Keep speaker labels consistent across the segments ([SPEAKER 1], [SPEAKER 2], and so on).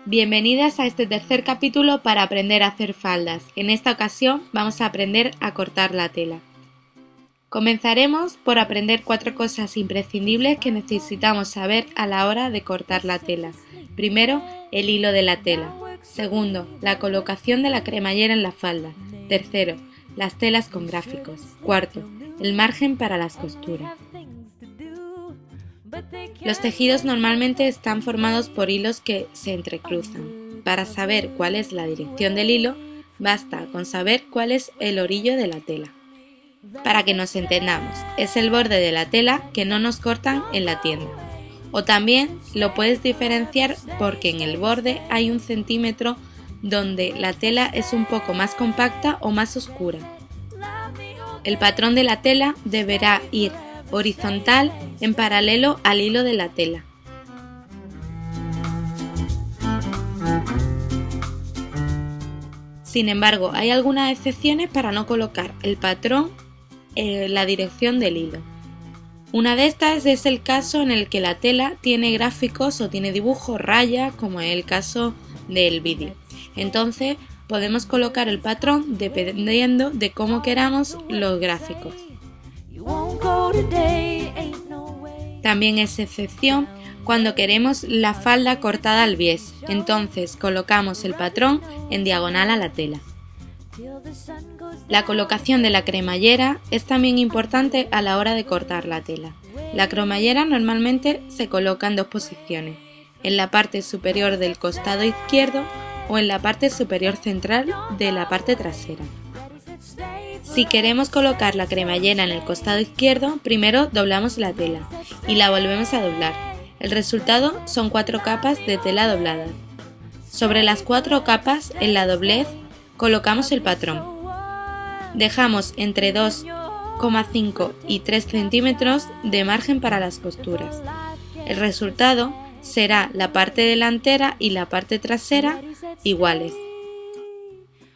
[SPEAKER 1] Bienvenidas a este tercer capítulo para aprender a hacer faldas. En esta ocasión vamos a aprender a cortar la tela. Comenzaremos por aprender 4 cosas imprescindibles que necesitamos saber a la hora de cortar la tela. Primero, el hilo de la tela. Segundo, la colocación de la cremallera en la falda. Tercero, las telas con gráficos. Cuarto, el margen para las costuras. Los tejidos normalmente están formados por hilos que se entrecruzan. Para saber cuál es la dirección del hilo, basta con saber cuál es el orillo de la tela. Para que nos entendamos, es el borde de la tela que no nos cortan en la tienda. O también lo puedes diferenciar porque en el borde hay 1 centímetro donde la tela es un poco más compacta o más oscura. El patrón de la tela deberá ir horizontal en paralelo al hilo de la tela. Sin embargo, hay algunas excepciones para no colocar el patrón en la dirección del hilo. Una de estas es el caso en el que la tela tiene gráficos o tiene dibujos, rayas, como es el caso del vídeo. Entonces podemos colocar el patrón dependiendo de cómo queramos los gráficos. También es excepción cuando queremos la falda cortada al bies, entonces colocamos el patrón en diagonal a la tela. La colocación de la cremallera es también importante a la hora de cortar la tela. La cremallera normalmente se coloca en 2 posiciones, en la parte superior del costado izquierdo o en la parte superior central de la parte trasera. Si queremos colocar la cremallera en el costado izquierdo, primero doblamos la tela y la volvemos a doblar. El resultado son 4 capas de tela dobladas. Sobre las 4 capas, en la doblez, colocamos el patrón. Dejamos entre 2,5 y 3 centímetros de margen para las costuras. El resultado será la parte delantera y la parte trasera iguales.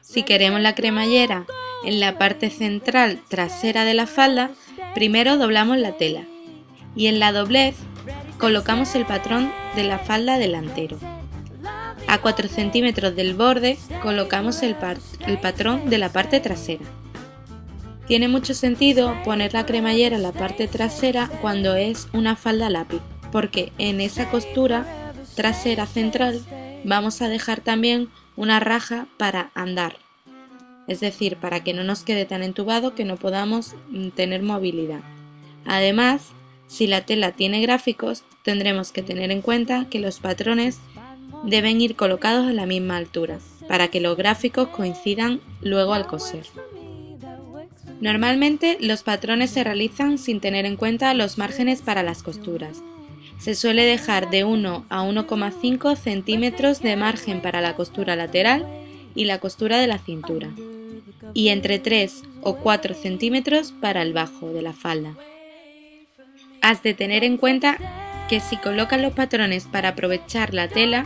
[SPEAKER 1] Si queremos la cremallera en la parte central trasera de la falda, primero doblamos la tela y en la doblez colocamos el patrón de la falda delantero. A 4 centímetros del borde colocamos el patrón de la parte trasera. Tiene mucho sentido poner la cremallera en la parte trasera cuando es una falda lápiz, porque en esa costura trasera central vamos a dejar también una raja para andar. Es decir, para que no nos quede tan entubado que no podamos tener movilidad. Además, si la tela tiene gráficos, tendremos que tener en cuenta que los patrones deben ir colocados a la misma altura, para que los gráficos coincidan luego al coser. Normalmente, los patrones se realizan sin tener en cuenta los márgenes para las costuras. Se suele dejar de 1 a 1,5 centímetros de margen para la costura lateral y la costura de la cintura, y entre 3 o 4 centímetros para el bajo de la falda. Has de tener en cuenta que si colocas los patrones para aprovechar la tela,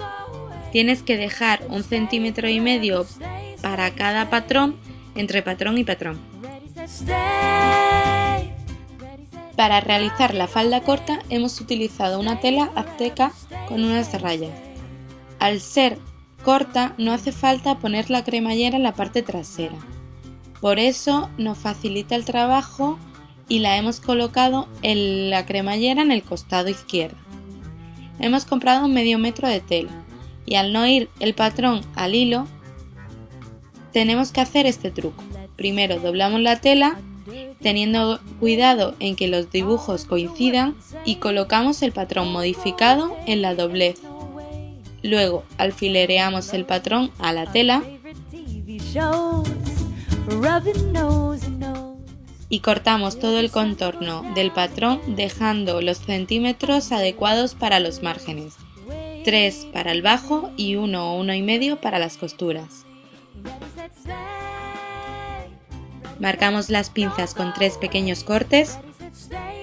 [SPEAKER 1] tienes que dejar 1,5 centímetros para cada patrón entre patrón y patrón. Para realizar la falda corta hemos utilizado una tela azteca con unas rayas. Al ser corta no hace falta poner la cremallera en la parte trasera. Por eso nos facilita el trabajo y la hemos colocado en la cremallera en el costado izquierdo. Hemos comprado medio metro de tela y al no ir el patrón al hilo tenemos que hacer este truco. Primero doblamos la tela teniendo cuidado en que los dibujos coincidan y colocamos el patrón modificado en la doblez. Luego alfilereamos el patrón a la tela y cortamos todo el contorno del patrón dejando los centímetros adecuados para los márgenes, 3 para el bajo y 1 o 1,5 para las costuras. Marcamos las pinzas con 3 pequeños cortes.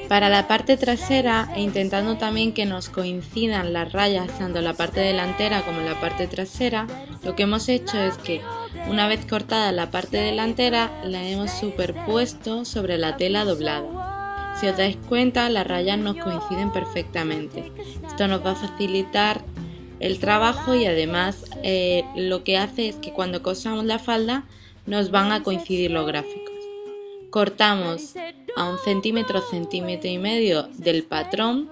[SPEAKER 1] Para la parte trasera e intentando también que nos coincidan las rayas tanto en la parte delantera como en la parte trasera, lo que hemos hecho es que una vez cortada la parte delantera la hemos superpuesto sobre la tela doblada. Si os dais cuenta, las rayas nos coinciden perfectamente. Esto nos va a facilitar el trabajo y además lo que hace es que cuando cosamos la falda nos van a coincidir los gráficos. Cortamos a 1 centímetro, centímetro y medio del patrón,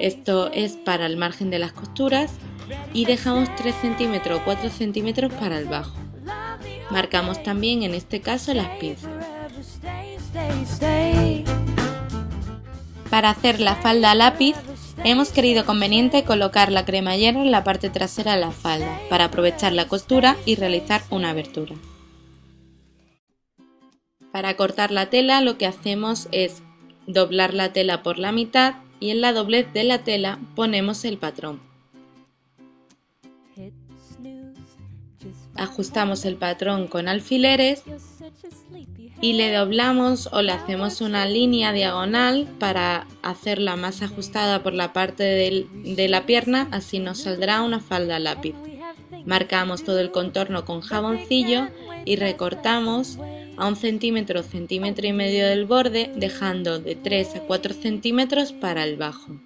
[SPEAKER 1] esto es para el margen de las costuras, y dejamos 3 centímetros o 4 centímetros para el bajo. Marcamos también en este caso las pinzas. Para hacer la falda a lápiz, hemos querido conveniente colocar la cremallera en la parte trasera de la falda para aprovechar la costura y realizar una abertura. Para cortar la tela lo que hacemos es doblar la tela por la mitad y en la doblez de la tela ponemos el patrón. Ajustamos el patrón con alfileres y le doblamos o le hacemos una línea diagonal para hacerla más ajustada por la parte de la pierna, así nos saldrá una falda a lápiz. Marcamos todo el contorno con jaboncillo y recortamos a 1 centímetro, centímetro y medio del borde, dejando de 3 a 4 centímetros para el bajo.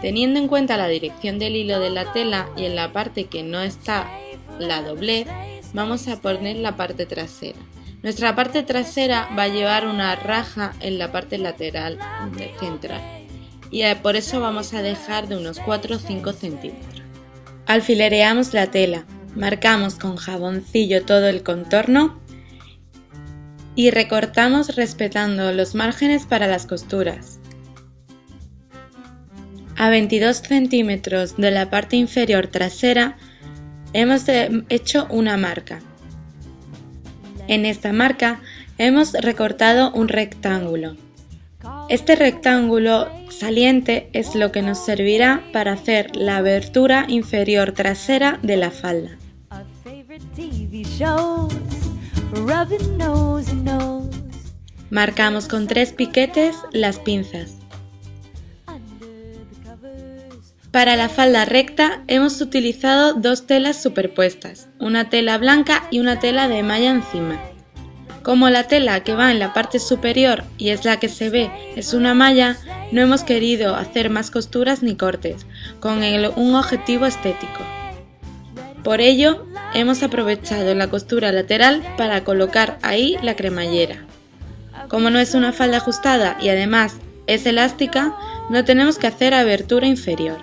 [SPEAKER 1] Teniendo en cuenta la dirección del hilo de la tela y en la parte que no está la doblez, vamos a poner la parte trasera. Nuestra parte trasera va a llevar una raja en la parte lateral central y por eso vamos a dejar de unos 4 o 5 centímetros. Alfilereamos la tela, marcamos con jaboncillo todo el contorno y recortamos respetando los márgenes para las costuras. A 22 centímetros de la parte inferior trasera hemos hecho una marca. En esta marca hemos recortado un rectángulo. Este rectángulo saliente es lo que nos servirá para hacer la abertura inferior trasera de la falda. Marcamos con 3 piquetes las pinzas. Para la falda recta hemos utilizado 2 telas superpuestas, una tela blanca y una tela de malla encima. Como la tela que va en la parte superior y es la que se ve es una malla, no hemos querido hacer más costuras ni cortes, con un objetivo estético. Por ello, hemos aprovechado la costura lateral para colocar ahí la cremallera. Como no es una falda ajustada y además es elástica, no tenemos que hacer abertura inferior.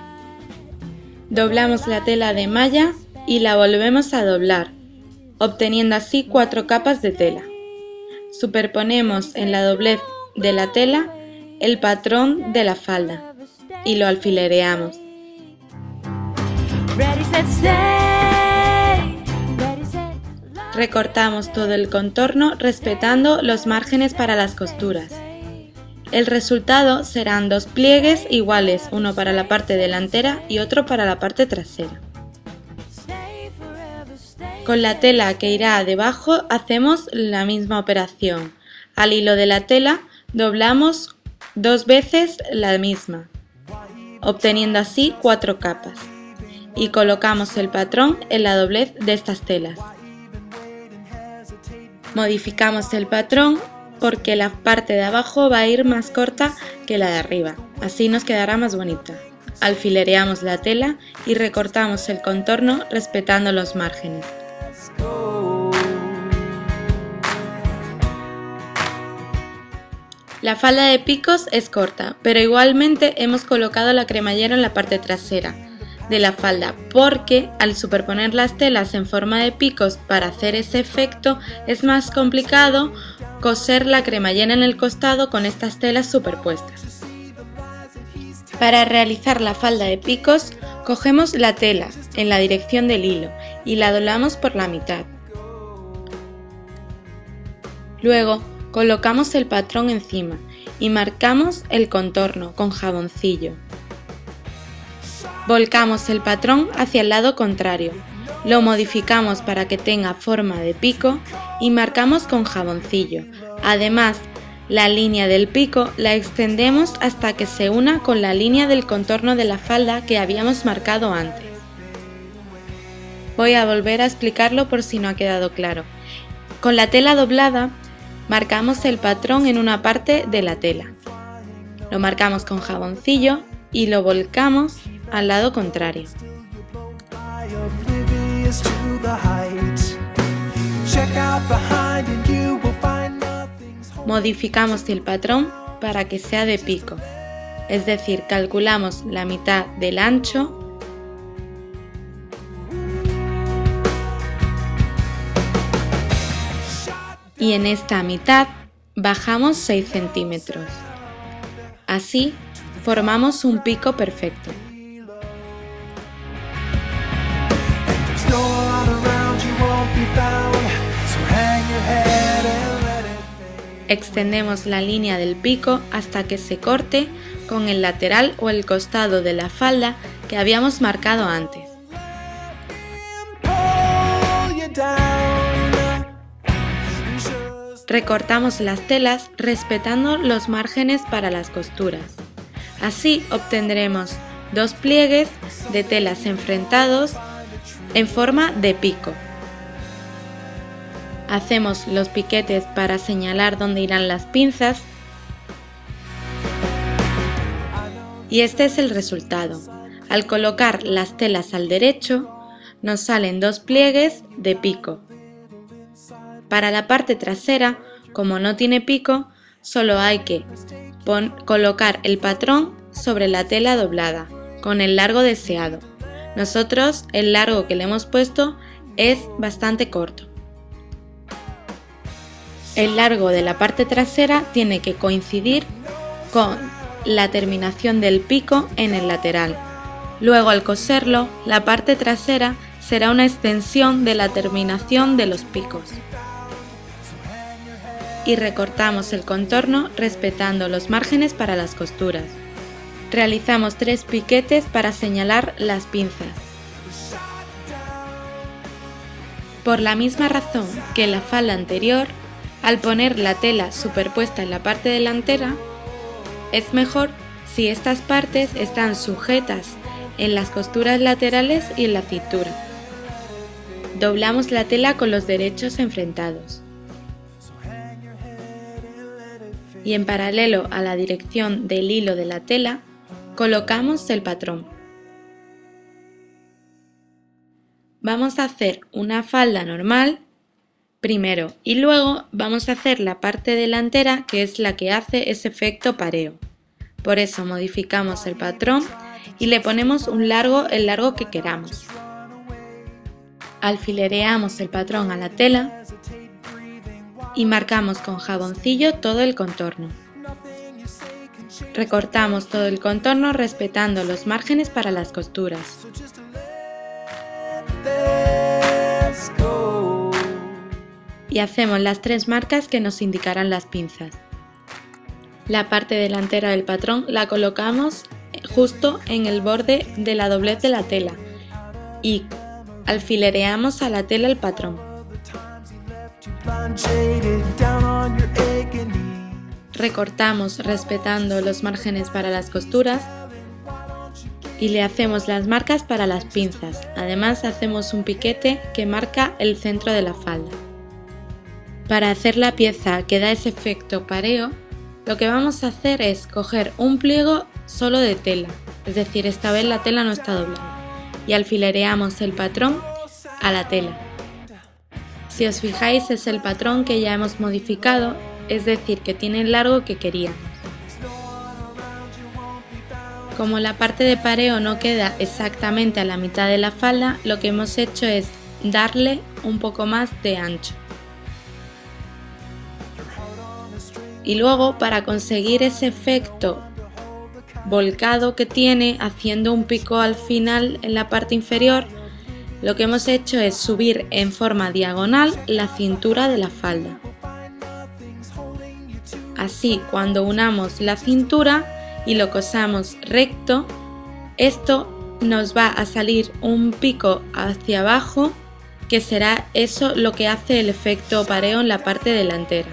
[SPEAKER 1] Doblamos la tela de malla y la volvemos a doblar, obteniendo así 4 capas de tela. Superponemos en la doblez de la tela el patrón de la falda y lo alfilereamos. Recortamos todo el contorno respetando los márgenes para las costuras. El resultado serán 2 pliegues iguales, uno para la parte delantera y otro para la parte trasera. Con la tela que irá debajo hacemos la misma operación. Al hilo de la tela doblamos 2 veces la misma, obteniendo así 4 capas. Y colocamos el patrón en la doblez de estas telas. Modificamos el patrón porque la parte de abajo va a ir más corta que la de arriba, así nos quedará más bonita. Alfilereamos la tela y recortamos el contorno respetando los márgenes. La falda de picos es corta, pero igualmente hemos colocado la cremallera en la parte trasera de la falda porque al superponer las telas en forma de picos para hacer ese efecto es más complicado coser la cremallera en el costado con estas telas superpuestas. Para realizar la falda de picos cogemos la tela en la dirección del hilo y la doblamos por la mitad. Luego colocamos el patrón encima y marcamos el contorno con jaboncillo. Volcamos el patrón hacia el lado contrario, lo modificamos para que tenga forma de pico y marcamos con jaboncillo. Además, la línea del pico la extendemos hasta que se una con la línea del contorno de la falda que habíamos marcado antes. Voy a volver a explicarlo por si no ha quedado claro. Con la tela doblada, marcamos el patrón en una parte de la tela. Lo marcamos con jaboncillo y lo volcamos al lado contrario. Modificamos el patrón para que sea de pico, es decir, calculamos la mitad del ancho y en esta mitad bajamos 6 centímetros. Así formamos un pico perfecto. Extendemos la línea del pico hasta que se corte con el lateral o el costado de la falda que habíamos marcado antes. Recortamos las telas respetando los márgenes para las costuras. Así obtendremos 2 pliegues de telas enfrentados en forma de pico. Hacemos los piquetes para señalar dónde irán las pinzas y este es el resultado. Al colocar las telas al derecho nos salen 2 pliegues de pico. Para la parte trasera, como no tiene pico, solo hay que colocar el patrón sobre la tela doblada con el largo deseado. Nosotros el largo que le hemos puesto es bastante corto. El largo de la parte trasera tiene que coincidir con la terminación del pico en el lateral. Luego, al coserlo, la parte trasera será una extensión de la terminación de los picos. Y recortamos el contorno respetando los márgenes para las costuras. Realizamos 3 piquetes para señalar las pinzas. Por la misma razón que la falda anterior, al poner la tela superpuesta en la parte delantera, es mejor si estas partes están sujetas en las costuras laterales y en la cintura. Doblamos la tela con los derechos enfrentados. Y en paralelo a la dirección del hilo de la tela, colocamos el patrón. Vamos a hacer una falda normal primero y luego vamos a hacer la parte delantera que es la que hace ese efecto pareo. Por eso modificamos el patrón y le ponemos el largo que queramos. Alfilereamos el patrón a la tela y marcamos con jaboncillo todo el contorno. Recortamos todo el contorno respetando los márgenes para las costuras. Y hacemos las 3 marcas que nos indicarán las pinzas. La parte delantera del patrón la colocamos justo en el borde de la doblez de la tela y alfilereamos a la tela el patrón. Recortamos respetando los márgenes para las costuras y le hacemos las marcas para las pinzas. Además hacemos un piquete que marca el centro de la falda. Para hacer la pieza que da ese efecto pareo, lo que vamos a hacer es coger un pliego solo de tela, es decir, esta vez la tela no está doblada, y alfilereamos el patrón a la tela. Si os fijáis, es el patrón que ya hemos modificado, es decir, que tiene el largo que queríamos. Como la parte de pareo no queda exactamente a la mitad de la falda, lo que hemos hecho es darle un poco más de ancho. Y luego, para conseguir ese efecto volcado que tiene, haciendo un pico al final en la parte inferior, lo que hemos hecho es subir en forma diagonal la cintura de la falda. Así, cuando unamos la cintura y lo cosamos recto, esto nos va a salir un pico hacia abajo, que será eso lo que hace el efecto pareo en la parte delantera.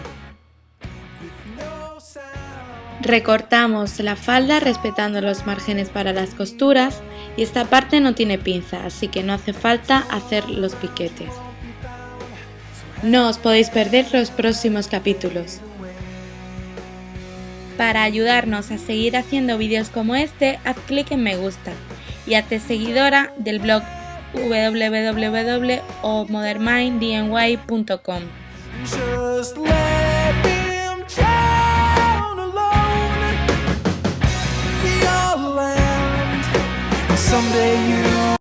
[SPEAKER 1] Recortamos la falda respetando los márgenes para las costuras y esta parte no tiene pinza, así que no hace falta hacer los piquetes. No os podéis perder los próximos capítulos. Para ayudarnos a seguir haciendo vídeos como este, haz clic en me gusta y hazte seguidora del blog www.modernminddny.com.